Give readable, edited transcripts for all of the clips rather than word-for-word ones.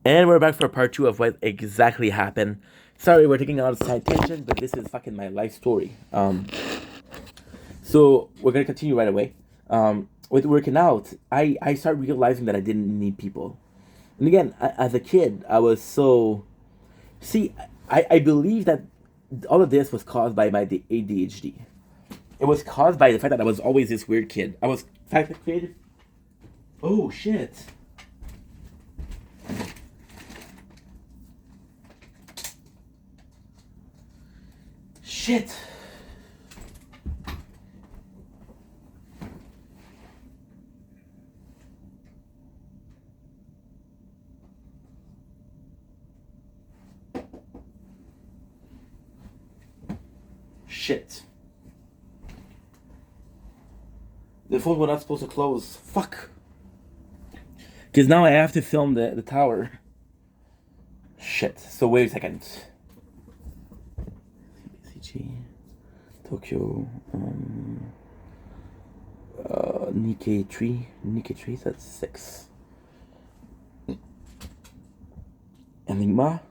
And we're back for part two of what exactly happened. Sorry, we're taking out a side tangent, but this is fucking my life story. So we're gonna continue right away. With working out, I started realizing that I didn't need people. And again, as a kid, I was so. See, I believe that all of this was caused by my ADHD. It was caused by the fact that I was always this weird kid. I was, in fact, created. Oh shit! Shit! Shit. The phone was not supposed to close. Fuck. Because now I have to film the tower. Shit. So wait a second. CG. Tokyo. Nikkei 3. Nikkei 3, that's 6. Enigma.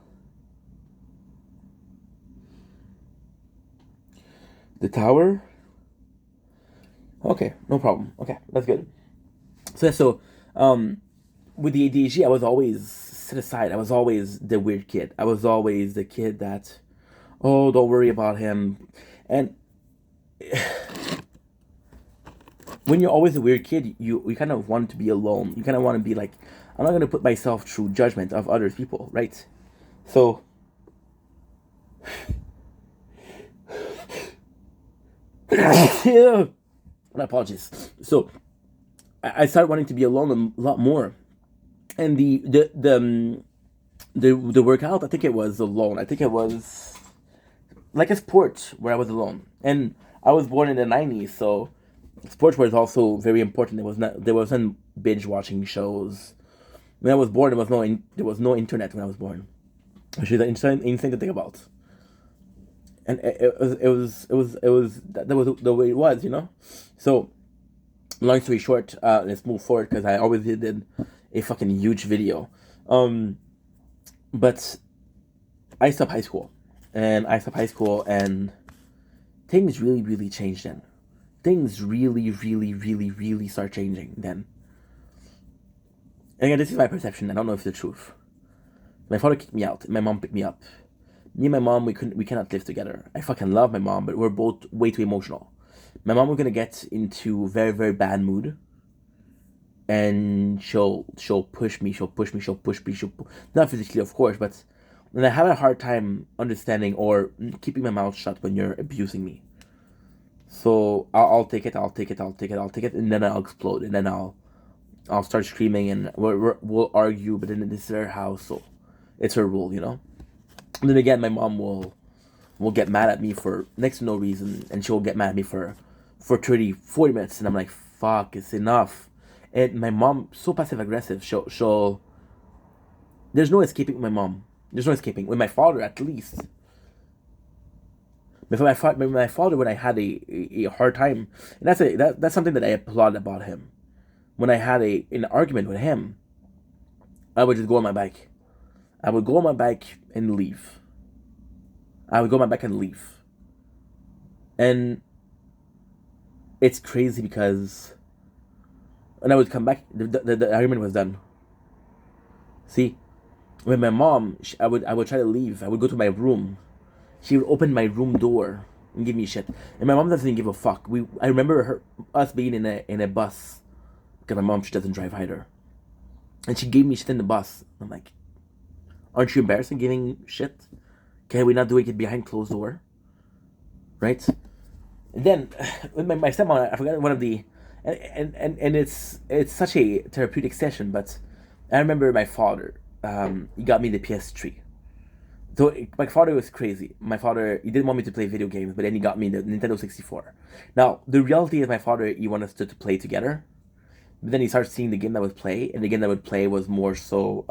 The tower. Okay, no problem. Okay, that's good. So, with the ADHD, I was always set aside. I was always the weird kid. I was always the kid that, oh, don't worry about him. And when you're always a weird kid, you kind of want to be alone. You kind of want to be like, I'm not going to put myself through judgment of other people, right? So, yeah, my apologies. So, I started wanting to be alone a lot more. And the workout, I think it was alone. I think it was like a sport where I was alone. And I was born in the 90s, so sports was also very important. There wasn't binge watching shows. When I was born, there was no internet when I was born, which is insane to think about. And that was the way it was, you know. So long story short, let's move forward because I always did a fucking huge video. But I stopped high school, and things really, really changed then. Things really, really, really, really start changing then. And again, this is my perception. I don't know if it's the truth. My father kicked me out, and my mom picked me up. Me and my mom, we cannot live together. I fucking love my mom, but we're both way too emotional. My mom was gonna get into very, very bad mood, and she'll push me, not physically, of course, but and I have a hard time understanding or keeping my mouth shut when you're abusing me. So I'll take it, and then I'll explode, and then I'll start screaming, and we'll argue. But then this is her house, so it's her rule, you know. And then again, my mom will get mad at me for next to no reason, and she'll get mad at me for 30, 40 minutes, and I'm like, fuck, it's enough. And my mom, so passive aggressive, she'll there's no escaping my mom. There's no escaping. With my father, at least. My father, when I had a hard time, and that's something that I applaud about him. When I had an argument with him, I would just go on my bike. I would go on my bike and leave. I would go on my bike and leave. And it's crazy because when I would come back, the argument was done. See, with my mom, I would try to leave. I would go to my room. She would open my room door and give me shit. And my mom doesn't give a fuck. I remember us being in a bus because my mom, she doesn't drive either, and she gave me shit in the bus. I'm like, aren't you embarrassed in giving shit? Can we not do it behind closed door? Right? And then with my stepmom, I forgot one of the, and it's such a therapeutic session. But I remember my father. He got me the PS3. So my father was crazy. My father, he didn't want me to play video games, but then he got me the Nintendo 64. Now the reality is, my father, he wanted us to play together. But then he started seeing the game that would play, and the game that would play was more so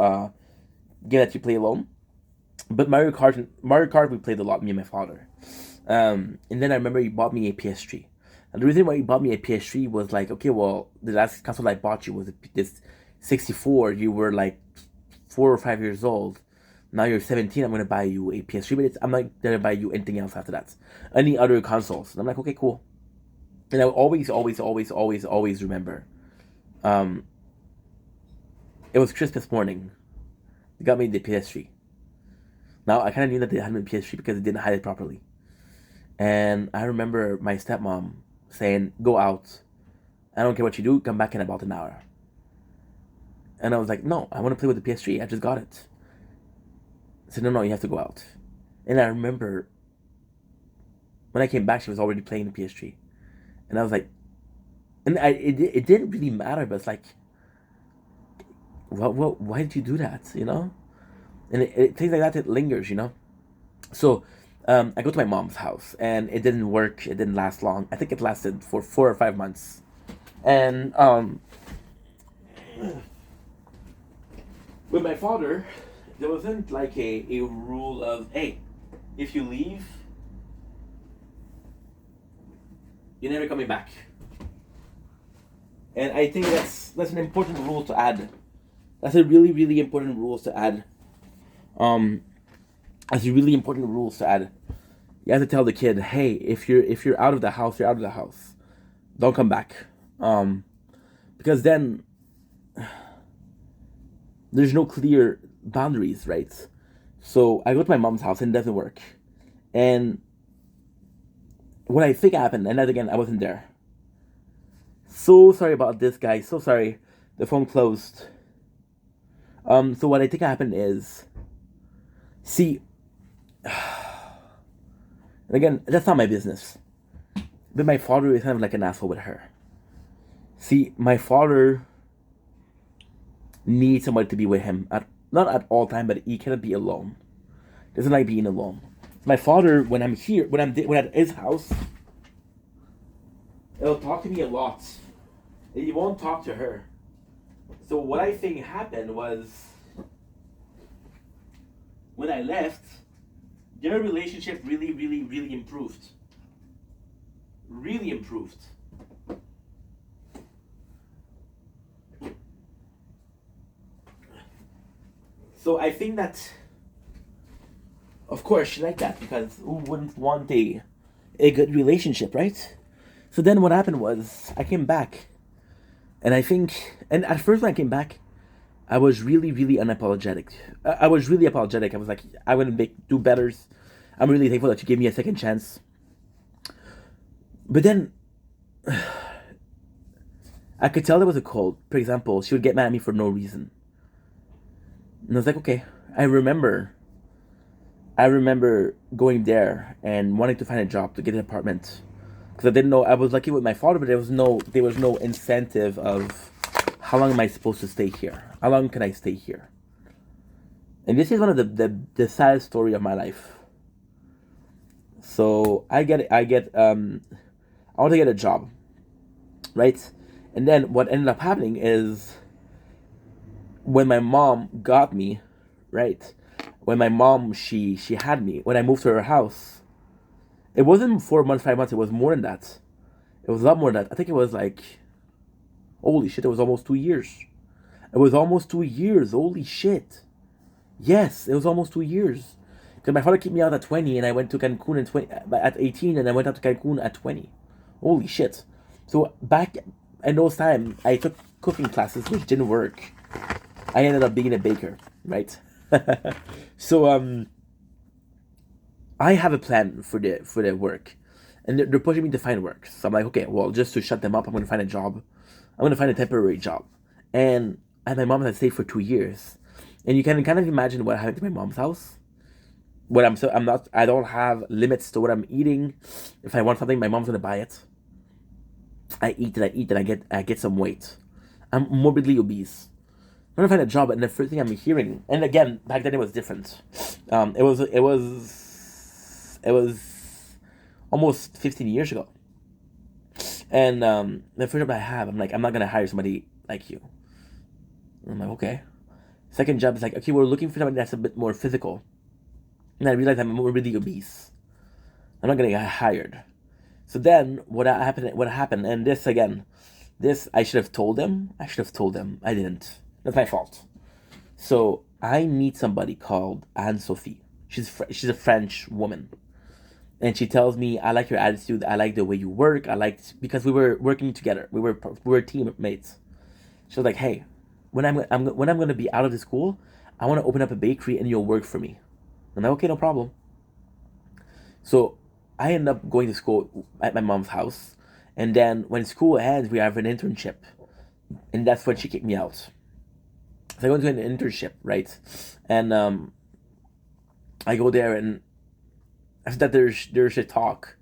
game that you play alone. But Mario Kart, we played a lot, me and my father. And then I remember he bought me a PS3. And the reason why he bought me a PS3 was like, okay, well, the last console I bought you was this 64. You were like 4 or 5 years old. Now you're 17. I'm gonna buy you a PS3, but I'm not gonna buy you anything else after that. Any other consoles? And I'm like, okay, cool. And I always remember. Um, it was Christmas morning. They got me the PS3. Now I kind of knew that they had me the PS3 because they didn't hide it properly. And I remember my stepmom saying, "Go out. I don't care what you do. Come back in about an hour." And I was like, "No, I want to play with the PS3. I just got it." I said, "No, you have to go out." And I remember when I came back, she was already playing the PS3, and I was like, it didn't really matter, but it's like, why did you do that? And things like that, it lingers, So, I go to my mom's house, and it didn't work. It didn't last long. I think it lasted for 4 or 5 months, and with my father, there wasn't like a rule of, hey, if you leave, you're never coming back. And I think that's an important rule to add. That's a really, really important rule to add. That's a really important rule to add. You have to tell the kid, hey, if you're out of the house, you're out of the house. Don't come back. Because then there's no clear boundaries, right? So I go to my mom's house and it doesn't work. And what I think happened, and then again, I wasn't there. So sorry about this, guys. So sorry. The phone closed. So what I think happened is, see, and again, that's not my business. But my father is kind of like an asshole with her. See, my father needs somebody to be with him not at all time, but he cannot be alone. Doesn't like being alone. My father, when I'm here, when I'm at his house, he'll talk to me a lot. And he won't talk to her. So what I think happened was, when I left, their relationship really, really, really improved. Really improved. So I think that, of course, she liked that, because who wouldn't want a good relationship, right? So then what happened was, I came back, and at first when I came back, I was really, really unapologetic. I was really apologetic. I was like, I want to do better. I'm really thankful that you gave me a second chance. But then, I could tell there was a cold. For example, she would get mad at me for no reason. And I was like, okay. I remember going there and wanting to find a job to get an apartment. Because I didn't know, I was lucky with my father, but there was no incentive of, how long am I supposed to stay here? How long can I stay here? And this is one of the saddest story of my life. So I want to get a job, right? And then what ended up happening is, when my mom got me, right? When my mom, she had me, when I moved to her house, it wasn't 4 months, 5 months, it was more than that. It was a lot more than that. I think it was like, holy shit, it was almost 2 years. It was almost 2 years, holy shit. Yes, it was almost 2 years. Because my father kicked me out at 20, and I went to Cancun at 18, and I went out to Cancun at 20. Holy shit. So back in those times, I took cooking classes, which didn't work. I ended up being a baker, right? So I have a plan for the work, and they're pushing me to find work. So I'm like, okay, well, just to shut them up, I'm gonna find a job. I'm gonna find a temporary job, and my mom had stayed for 2 years, and you can kind of imagine what happened to my mom's house. I don't have limits to what I'm eating. If I want something, my mom's gonna buy it. I eat and I get some weight. I'm morbidly obese. I'm gonna find a job, and the first thing I'm hearing, and again, back then it was different. It was almost 15 years ago, and the first job I have, I'm like, I'm not gonna hire somebody like you. And I'm like, okay. Second job is like, okay, we're looking for somebody that's a bit more physical, and I realized I'm morbidly obese. I'm not gonna get hired. So then what happened, and this I should have told them. I didn't. That's my fault. So I meet somebody called Anne Sophie. She's a French woman, and she tells me, "I like your attitude. I like the way you work. I liked because we were working together. We were teammates." She was like, "Hey, when I'm gonna be out of the school, I want to open up a bakery and you'll work for me." I'm like, "Okay, no problem." So I end up going to school at my mom's house, and then when school ends, we have an internship, and that's when she kicked me out. So I go into an internship, right? And I go there, and after that, there's a talk.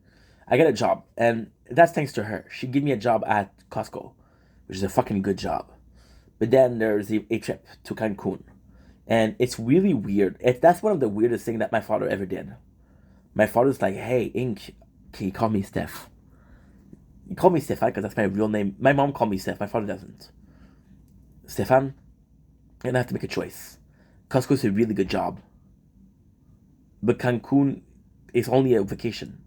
I get a job, and that's thanks to her. She gave me a job at Costco, which is a fucking good job. But then there's a trip to Cancun, and it's really weird. That's one of the weirdest things that my father ever did. My father's like, "Hey, Ink, can you call me Steph?" He called me Stefan because that's my real name. My mom called me Steph. My father doesn't. Stefan, you're gonna have to make a choice. Costco's a really good job, but Cancun is only a vacation.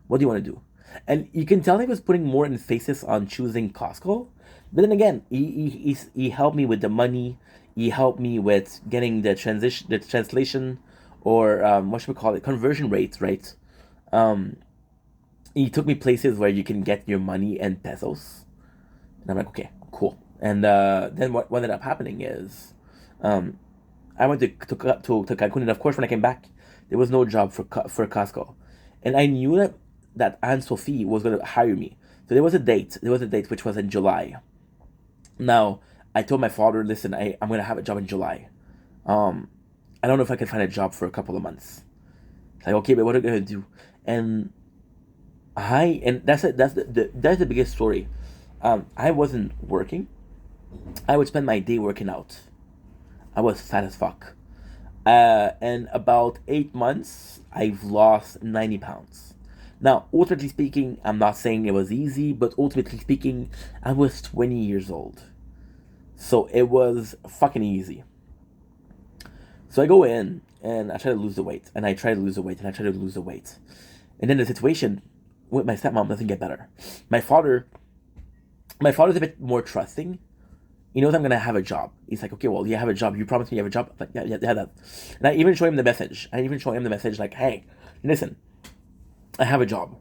What do you want to do? And you can tell he was putting more emphasis on choosing Costco. But then again, he helped me with the money. He helped me with getting the translation, or what should we call it, conversion rates, right? Um, he took me places where you can get your money in pesos, and I'm like, okay, cool. And then what ended up happening is, um, I went to Cancun, and of course, when I came back, there was no job for Costco, and I knew that Anne Sophie was gonna hire me. So there was a date. There was a date which was in July. Now I told my father, listen, I'm gonna have a job in July. Um, I don't know if I can find a job for a couple of months. It's like, okay, but what are we gonna do? And that's the biggest story. I wasn't working. I would spend my day working out. I was fat as fuck. And about 8 months, I've lost 90 pounds. Now, ultimately speaking, I'm not saying it was easy, but ultimately speaking, I was 20 years old. So it was fucking easy. So I go in and I try to lose the weight, and I try to lose the weight, and I try to lose the weight. And then the situation with my stepmom doesn't get better. My father, my father's a bit more trusting. He knows I'm gonna have a job. He's like, okay, well, you have a job. You promised me you have a job. I'm like, yeah, yeah, yeah, that. And I even show him the message. I even show him the message like, hey, listen, I have a job.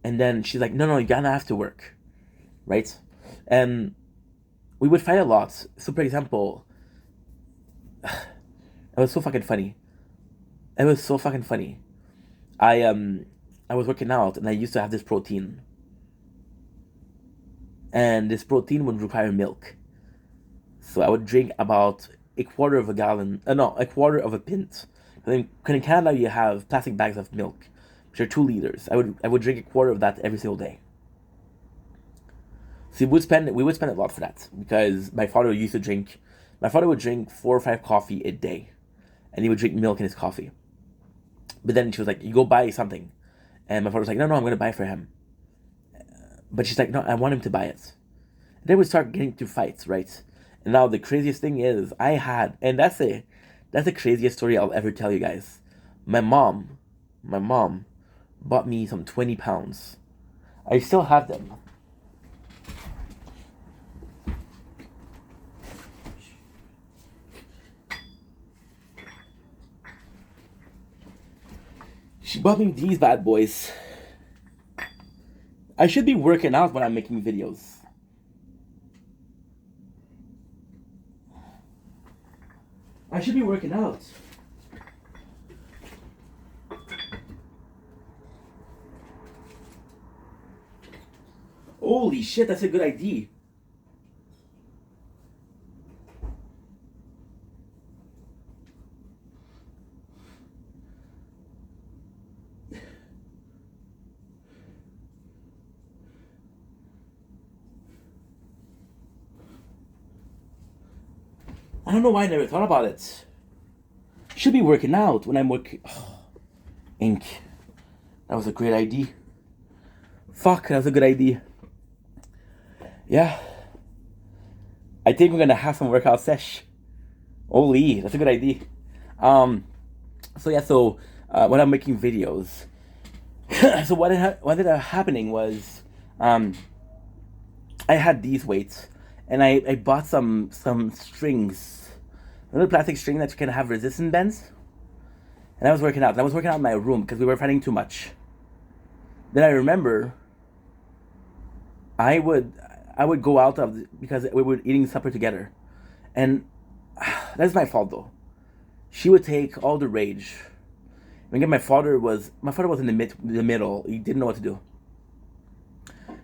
And then she's like, no, no, you're gonna have to work, right? And we would fight a lot. So, for example, it was so fucking funny. It was so fucking funny. I um I was working out, and I used to have this protein, and this protein would require milk. So I would drink about a quarter of a gallon. No, a quarter of a pint. Then in Canada you have plastic bags of milk, which are 2 liters. I would drink a quarter of that every single day. So we would spend a lot for that because my father used to drink. My father would drink 4 or 5 coffee a day, and he would drink milk in his coffee. But then she was like, "You go buy something," and my father was like, "No, no, I'm gonna buy it for him." But she's like, "No, I want him to buy it." And then we start getting into fights, right? And now the craziest thing is and that's the craziest story I'll ever tell you guys. My mom, my mom, bought me some 20 pounds. I still have them. She bought me these bad boys. I should be working out when I'm making videos. I should be working out. Holy shit, that's a good idea. I don't know why I never thought about it. Should be working out when I'm working. Oh, ink. That was a great idea. Fuck, that was a good idea. Yeah. I think we're gonna have some workout sesh. Holy, that's a good idea. Um, when I'm making videos, so what ended up happening was, um, I had these weights, and I bought some strings, little plastic string that you can have resistance bands. And I was working out. And I was working out in my room because we were fighting too much. Then I remember I would go out because we were eating supper together, and that's my fault though. She would take all the rage. Again, my father was in the middle. He didn't know what to do.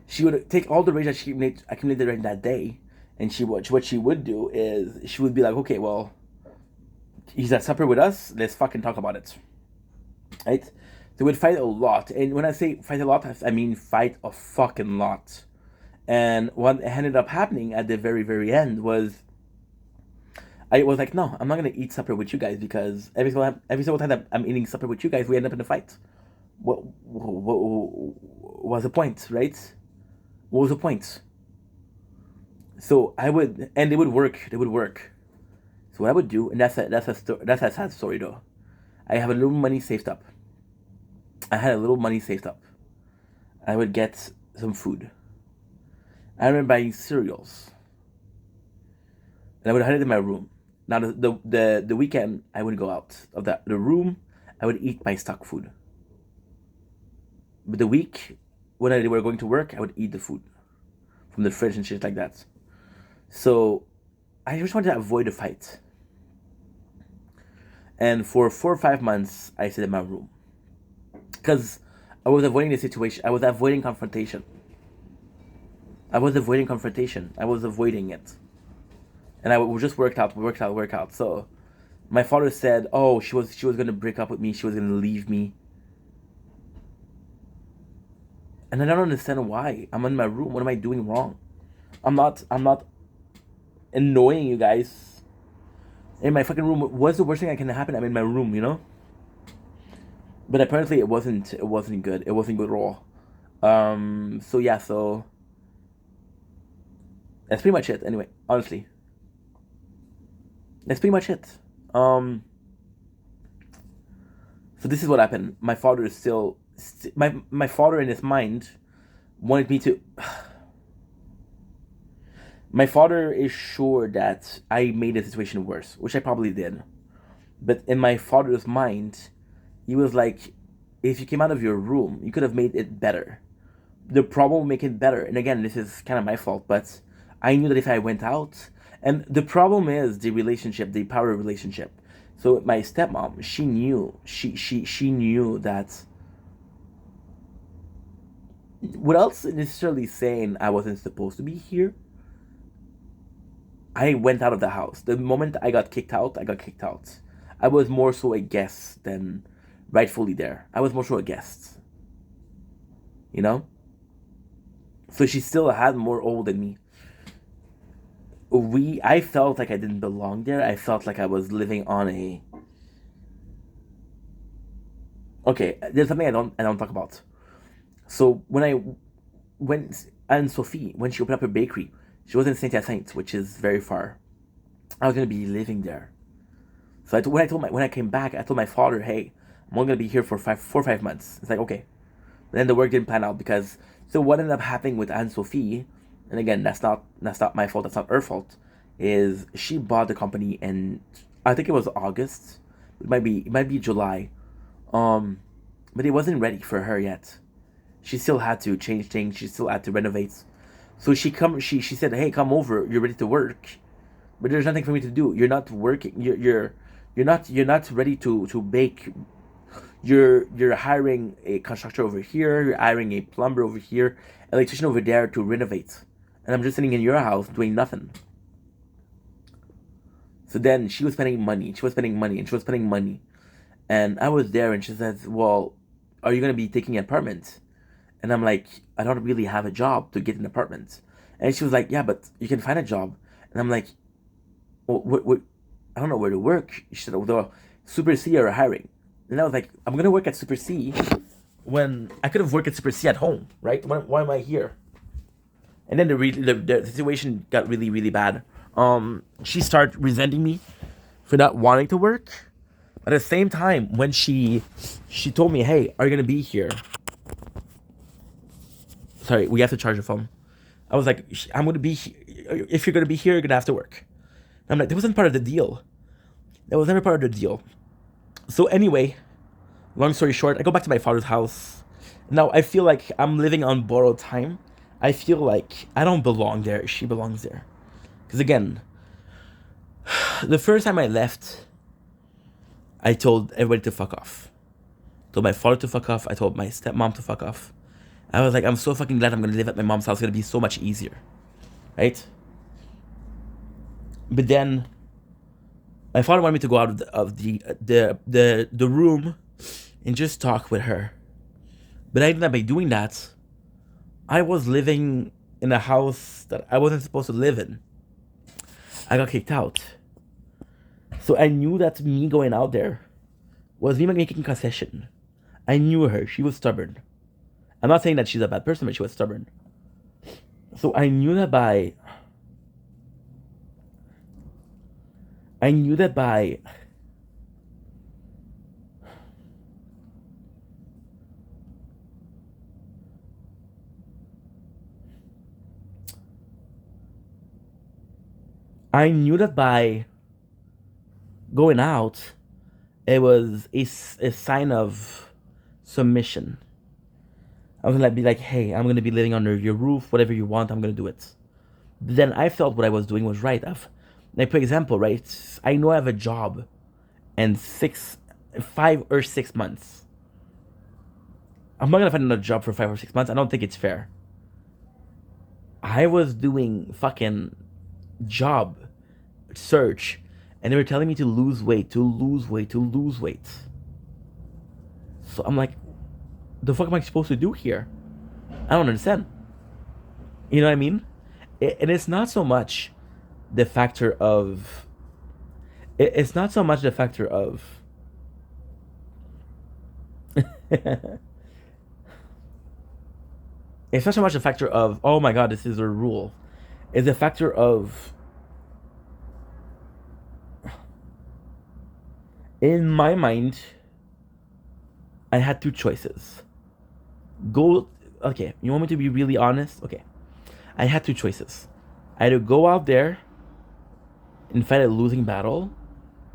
She would take all the rage that she accumulated during that day, and what she would do is she would be like, okay, well, he's at supper with us. Let's fucking talk about it, right? They would fight a lot, and when I say fight a lot, I mean fight a fucking lot. And what ended up happening at the very, very end was I was like, no, I'm not gonna eat supper with you guys because every single time that I'm eating supper with you guys, we end up in a fight. What was the point, right? What was the point? So I would, and they would work. They would work. So what I would do, and that's a sad story though. I have a little money saved up. I had a little money saved up. I would get some food. I remember buying cereals, and I would hide it in my room. Now the weekend I would go out of the room. I would eat my stock food. But the week when I were going to work, I would eat the food from the fridge and shit like that. So I just wanted to avoid a fight. And for 4 or 5 months, I stayed in my room because I was avoiding the situation. I was avoiding confrontation. I was avoiding it. And I would just work out. So my father said, oh, she was gonna break up with me, she was gonna leave me. And I don't understand why. I'm in my room. What am I doing wrong? I'm not annoying you guys. In my fucking room. What's the worst thing that can happen? I'm in my room, you know? But apparently it wasn't good. It wasn't good at all. So yeah, so that's pretty much it. Anyway, honestly, that's pretty much it. So this is what happened. My father is still my father in his mind wanted me to. My father is sure that I made the situation worse, which I probably did. But in my father's mind, he was like, if you came out of your room, you could have made it better. The problem will make it better. And again, this is kind of my fault, but I knew that if I went out, and the problem is the relationship, the power relationship. So my stepmom, she knew that without necessarily saying I wasn't supposed to be here, I went out of the house. The moment I got kicked out, I got kicked out. I was more so a guest than rightfully there. I was more so a guest. You know? So she still had more old than me. I felt like I didn't belong there. I felt like I was living on a. Okay, there's something I don't talk about. So when Anne Sophie, when she opened up her bakery, she was in Saint Hyacinthe, which is very far. I was gonna be living there. So when I came back, I told my father, hey, I'm only gonna be here for 4 or 5 months. It's like, okay. But then the work didn't pan out because so what ended up happening with Anne Sophie, and again, that's not my fault, that's not her fault, is she bought the company and I think it was August. It might be July. But it wasn't ready for her yet. She still had to change things, she still had to renovate. So she said, hey, come over, you're ready to work. But there's nothing for me to do. You're not working. You're not ready to bake. You're hiring a constructor over here. You're hiring a plumber over here, electrician over there to renovate, and I'm just sitting in your house doing nothing. So then she was spending money. And I was there, and she said, "Well, are you gonna be taking an apartment?" And I'm like, "I don't really have a job to get an apartment." And she was like, "Yeah, but you can find a job." And I'm like, well, what, I don't know where to work. She said, the Super C are hiring. And I was like, I'm going to work at Super C when I could have worked at Super C at home, right? Why am I here? And then the situation got really, really bad. She started resenting me for not wanting to work. At the same time, when she told me, hey, are you going to be here? Sorry, we have to charge the phone. I was like, I'm going to be here. If you're going to be here, you're going to have to work. I'm like, that wasn't part of the deal. That was never part of the deal. So anyway, long story short, I go back to my father's house. Now I feel like I'm living on borrowed time. I feel like I don't belong there. She belongs there. Because again, the first time I left, I told everybody to fuck off. I told my father to fuck off. I told my stepmom to fuck off. I was like, I'm so fucking glad I'm gonna live at my mom's house. It's gonna be so much easier, right? But then my father wanted me to go out of the room and just talk with her. But I knew that by doing that, I was living in a house that I wasn't supposed to live in. I got kicked out. So I knew that me going out there was me making concession. I knew her. She was stubborn. I'm not saying that she's a bad person, but she was stubborn. So I knew that by I knew that by I knew that by going out, it was a sign of submission. I was gonna be like, hey, I'm gonna be living under your roof, whatever you want, I'm gonna do it. But then I felt what I was doing was right. Like, for example, right? I know I have a job in 5 or 6 months. I'm not gonna find another job for 5 or 6 months. I don't think it's fair. I was doing fucking job search, and they were telling me to lose weight, to lose weight, to lose weight. So I'm like, the fuck am I supposed to do here? I don't understand. You know what I mean? And it's not so much the factor of. It's not so much the factor of. It's not so much the factor of, oh my god, this is a rule. It's a factor of. In my mind, I had two choices. Okay, you want me to be really honest? Okay. I had two choices. Either go out there and fight a losing battle,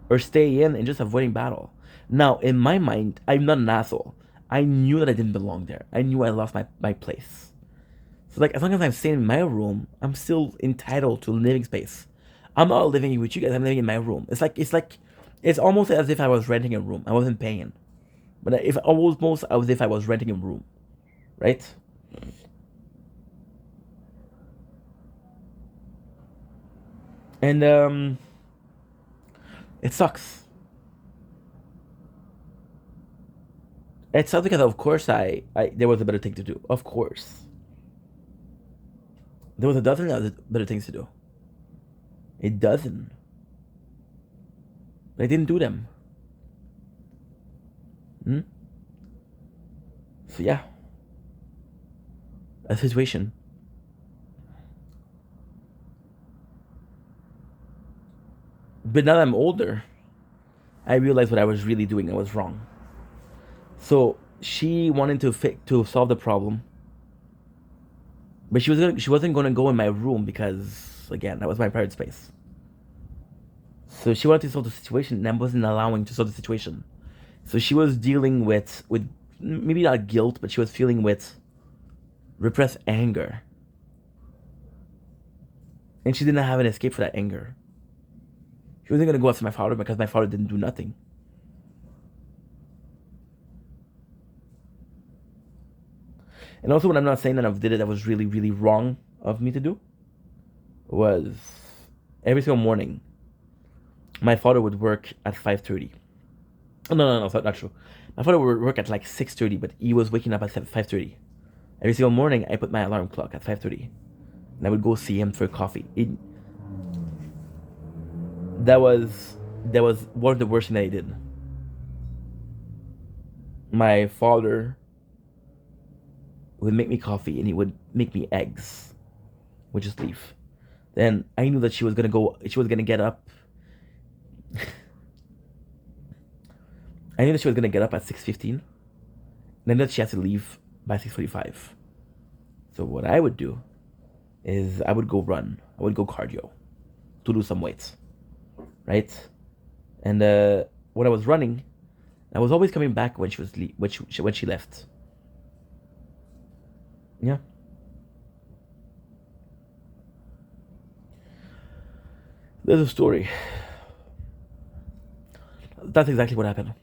or stay in and just avoiding battle. Now, in my mind, I'm not an asshole. I knew that I didn't belong there. I knew I lost my place. So, like, as long as I'm staying in my room, I'm still entitled to living space. I'm not living with you guys. I'm living in my room. It's almost as if I was renting a room. I wasn't paying, but if almost as if I was renting a room, right? And it sucks. It sucks because of course I there was a better thing to do. Of course. There was a dozen other better things to do. A dozen. But I didn't do them. So yeah. A situation. But now that I'm older, I realized what I was really doing. I was wrong. So she wanted to solve the problem, but she wasn't going to go in my room because again that was my private space. So she wanted to solve the situation, and I wasn't allowing to solve the situation. So she was dealing with maybe not guilt, but she was feeling with repressed anger, and she didn't have an escape for that anger. She wasn't going to go after my father because my father didn't do nothing. And also, when I'm not saying that I did it, that was really, really wrong of me to do, was every single morning, my father would work at 5:30. Oh, no, that's not true. My father would work at like 6:30, but he was waking up at 5:30. Every single morning, I put my alarm clock at 5:30, and I would go see him for coffee. That was one of the worst things that I did. My father would make me coffee and he would make me eggs. Would just leave. Then I knew that she was gonna get up. I knew that she was gonna get up at 6:15. And I knew that she had to leave by 6:45. So what I would do is I would go run. I would go cardio to lose some weight. Right? And when I was running, I was always coming back when when she left. Yeah, there's a story. That's exactly what happened.